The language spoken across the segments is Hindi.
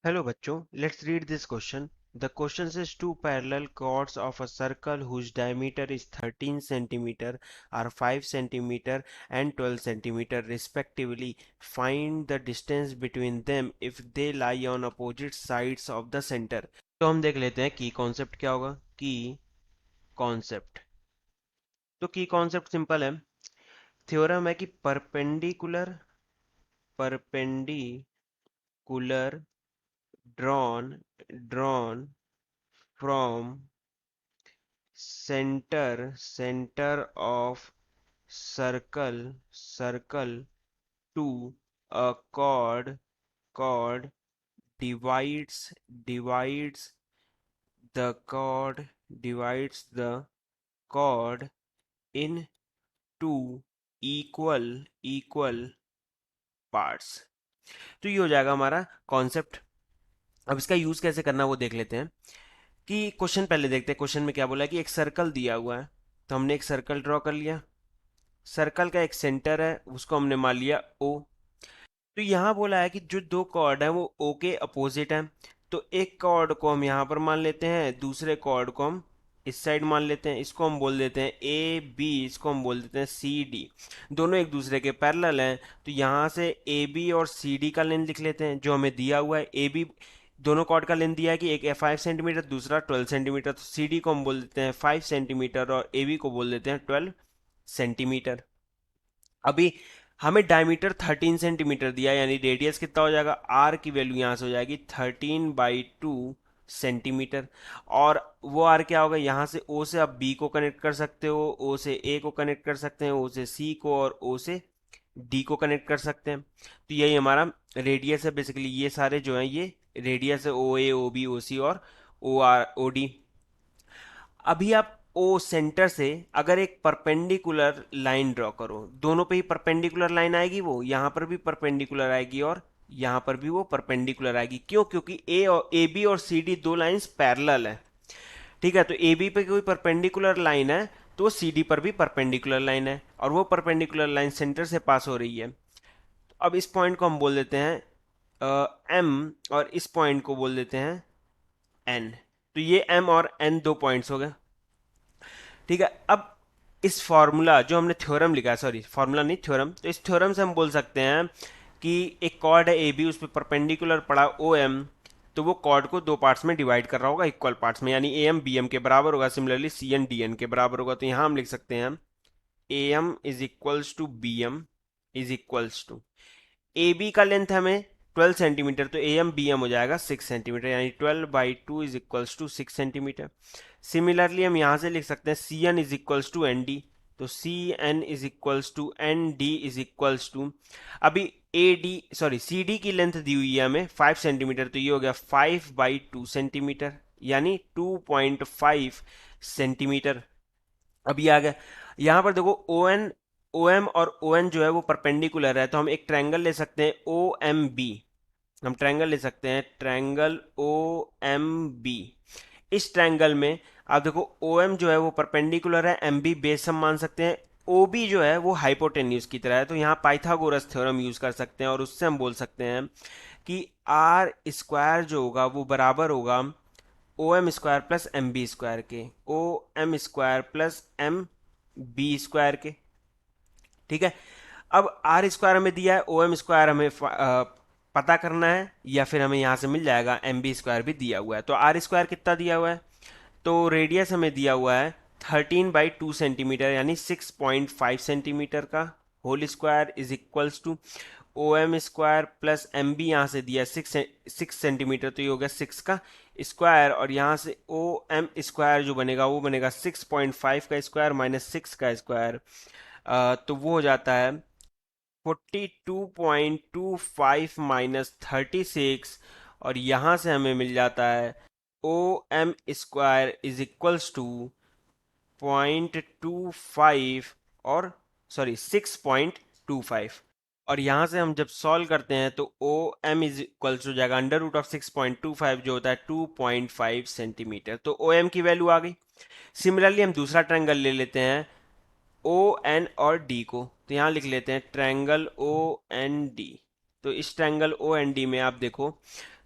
Hello बच्चों, let's read this question. The question says two parallel chords of a circle whose diameter is 13 centimeter are 5 centimeter and 12 centimeter respectively. Find the distance between them if they lie on opposite sides of the center. तो हम देख लेते हैं की कॉन्सेप्ट क्या होगा. की कॉन्सेप्ट, तो की कॉन्सेप्ट सिंपल है. थ्योरम है कि perpendicular drawn from center of circle to a chord divides the chord in two equal parts. तो ये हो जाएगा हमारा कॉन्सेप्ट. अब इसका यूज कैसे करना वो देख लेते हैं. कि क्वेश्चन पहले देखते हैं. क्वेश्चन में क्या बोला है कि एक सर्कल दिया हुआ है, तो हमने एक सर्कल ड्रॉ कर लिया. सर्कल का एक सेंटर है, उसको हमने मान लिया ओ. तो यहाँ बोला है कि जो दो कॉर्ड है वो ओ के अपोजिट है. तो एक कॉर्ड को हम यहाँ पर मान लेते हैं, दूसरे कॉर्ड को हम इस साइड मान लेते हैं. इसको हम बोल देते हैं ए बी, इसको हम बोल देते हैं सी डी. दोनों एक दूसरे के पैरेलल हैं. तो यहाँ से ए बी और सी डी का लेंथ लिख लेते हैं जो हमें दिया हुआ है. ए बी दोनों कॉर्ड का लेंथ दिया है कि एक 5 सेंटीमीटर, दूसरा 12 सेंटीमीटर. तो सी डी को हम बोल देते हैं 5 सेंटीमीटर और ए बी को बोल देते हैं 12 सेंटीमीटर. अभी हमें डायमीटर 13 सेंटीमीटर दिया है, यानी रेडियस कितना हो जाएगा. आर की वैल्यू यहाँ से हो जाएगी 13/2 सेंटीमीटर. और वो आर क्या होगा, यहाँ से ओ से आप बी को कनेक्ट कर सकते हो, ओ से ए को कनेक्ट कर सकते हैं, ओ से सी को, और ओ से डी को कनेक्ट कर सकते हैं. तो यही हमारा रेडियस है बेसिकली. ये सारे जो हैं ये रेडियस है, ओ ए, ओ बी, ओ सी और ओ आर, ओ डी. अभी आप ओ सेंटर से अगर एक परपेंडिकुलर लाइन ड्रॉ करो, दोनों पे ही परपेंडिकुलर लाइन आएगी, वो यहाँ पर भी परपेंडिकुलर आएगी और यहाँ पर भी वो परपेंडिकुलर आएगी. क्यों? क्योंकि ए बी और सी डी दो लाइंस पैरेलल है. ठीक है, तो ए बी पे कोई परपेंडिकुलर लाइन है तो सी डी पर भी परपेंडिकुलर लाइन है, और वो परपेंडिकुलर लाइन सेंटर से पास हो रही है. अब इस पॉइंट को हम बोल देते हैं एम, और इस पॉइंट को बोल देते हैं एन. तो ये एम और एन दो पॉइंट्स हो गए. ठीक है, अब इस फॉर्मूला जो हमने थ्योरम लिखा है, सॉरी फॉर्मूला नहीं थ्योरम, तो इस थ्योरम से हम बोल सकते हैं कि एक कॉर्ड है ए बी, उस पर परपेंडिकुलर पड़ा ओ एम. तो वो कॉर्ड को दो पार्ट्स में डिवाइड कर रहा होगा, इक्वल पार्ट्स में, यानी ए एम बी एम के बराबर होगा. Similarly C N D N के बराबर होगा. तो यहाँ हम लिख सकते हैं A M is equals to B M is equals to, A B का लेंथ हमें 12 सेंटीमीटर, तो ए एम बी एम हो जाएगा 6 सेंटीमीटर, यानी 12/2 is equals to 6 centimetre. Similarly हम यहाँ से लिख सकते हैं C N is equals to N D. तो C N is equals to N D is equals to, अभी A D sorry C D की लेंथ दी हुई है हमें 5 सेंटीमीटर, तो ये हो गया 5/2 सेंटीमीटर, यानी 2.5 सेंटीमीटर. अभी आ गया यहाँ पर देखो ओ एन, ओ एम और ओ एन जो है वो परपेंडिकुलर है. तो हम एक ट्रायंगल ले सकते हैं ओ एम बी. हम ट्रायंगल ले सकते हैं, ट्रायंगल ओ एम बी. इस ट्रायंगल में आप देखो ओ एम जो है वो परपेंडिकुलर है, एम बी बेस हम मान सकते हैं, ओ बी जो है वो हाइपोटेन्यूज की तरह है. तो यहाँ पाइथागोरस थ्योरम यूज कर सकते हैं, और उससे हम बोल सकते हैं कि आर स्क्वायर जो होगा वो बराबर होगा O M square plus M B square के, O M square plus M B square के. ठीक है, अब आर स्क्वायर हमें दिया है, ओ एम स्क्वायर हमें पता करना है, या फिर हमें यहाँ से मिल जाएगा एम बी स्क्वायर भी दिया हुआ है. तो आर स्क्वायर कितना दिया हुआ है, तो रेडियस हमें दिया हुआ है 13/2 सेंटीमीटर, यानी 6.5 सेंटीमीटर का whole square is equals to O M square plus M B यहाँ से दिया 6 सेंटीमीटर, तो ये हो गया 6 का स्क्वायर, और यहाँ से ओ एम स्क्वायर जो बनेगा वो बनेगा 6.5 का स्क्वायर माइनस 6 का स्क्वायर. तो वो हो जाता है 42.25 माइनस 36, और यहाँ से हमें मिल जाता है O M square is equals to 0.25, और सॉरी 6.25. और यहाँ से हम जब सॉल्व करते हैं तो ओ एम इज इक्वल्स हो जाएगा √6.25 जो होता है 2.5 सेंटीमीटर. तो ओ एम की वैल्यू आ गई. सिमिलरली हम दूसरा ट्रायंगल ले लेते हैं ओ एन और डी को. तो यहाँ लिख लेते हैं ट्रायंगल ओ एन डी. तो इस ट्रायंगल ओ एन डी में आप देखो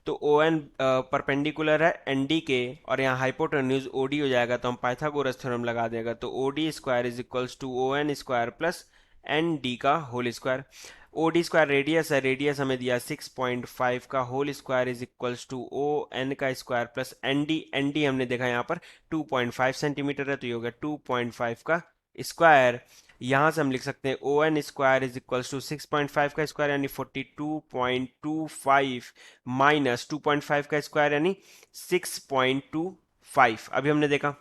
तो ओ एन परपेंडिकुलर है एन डी के, और यहाँ हाइपोटेन्यूज ओ डी हो जाएगा, तो हम पाइथागोरस थ्योरम लगा देगा, तो O D square is equals to O N square plus N D का whole square. O D square radius है, रेडियस हमें दिया 6.5 का whole square is equals to O N का स्क्वायर प्लस एन डी हमने देखा यहाँ पर 2.5 सेंटीमीटर है, तो ये हो गया 2.5 का स्क्वायर। यहां से हम लिख सकते हैं O N square is equals to 6.5 का स्क्वायर यानी 42.25 माइनस 2.5 का स्क्वायर यानी 6.25। अभी हमने देखा,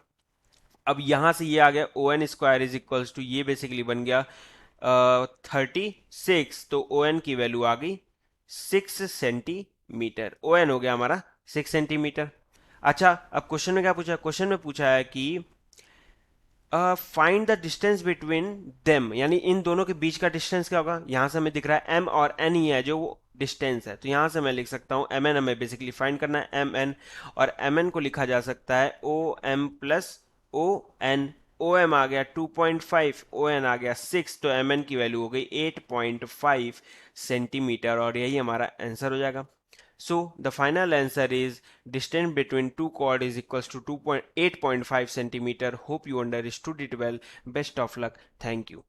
अब यहां से ये आ गया O N square is equals to, ये बेसिकली बन गया 36, तो ओ एन की वैल्यू आ गई 6 सेंटीमीटर। ओ एन हो गया हमारा 6 सेंटीमीटर। अच्छा, अब क्वेश्चन में क्या पूछा है, क्वेश्चन में पूछा है कि find the distance between them, यानी इन दोनों के बीच का डिस्टेंस क्या होगा। यहां से हमें दिख रहा है एम और एन ही है जो वो डिस्टेंस है, तो यहां से मैं लिख सकता हूं एम एन हमें बेसिकली फाइंड करना है एम एन, और एम एन को लिखा जा सकता है O M plus O N. O M आ गया 2.5, ओ एन आ गया 6, तो एम एन की वैल्यू हो गई 8.5 सेंटीमीटर, और यही हमारा आंसर हो जाएगा। So the final answer is distance between two chord is equals to 2.8.5 centimeter. Hope you understood it well. Best of luck. Thank you.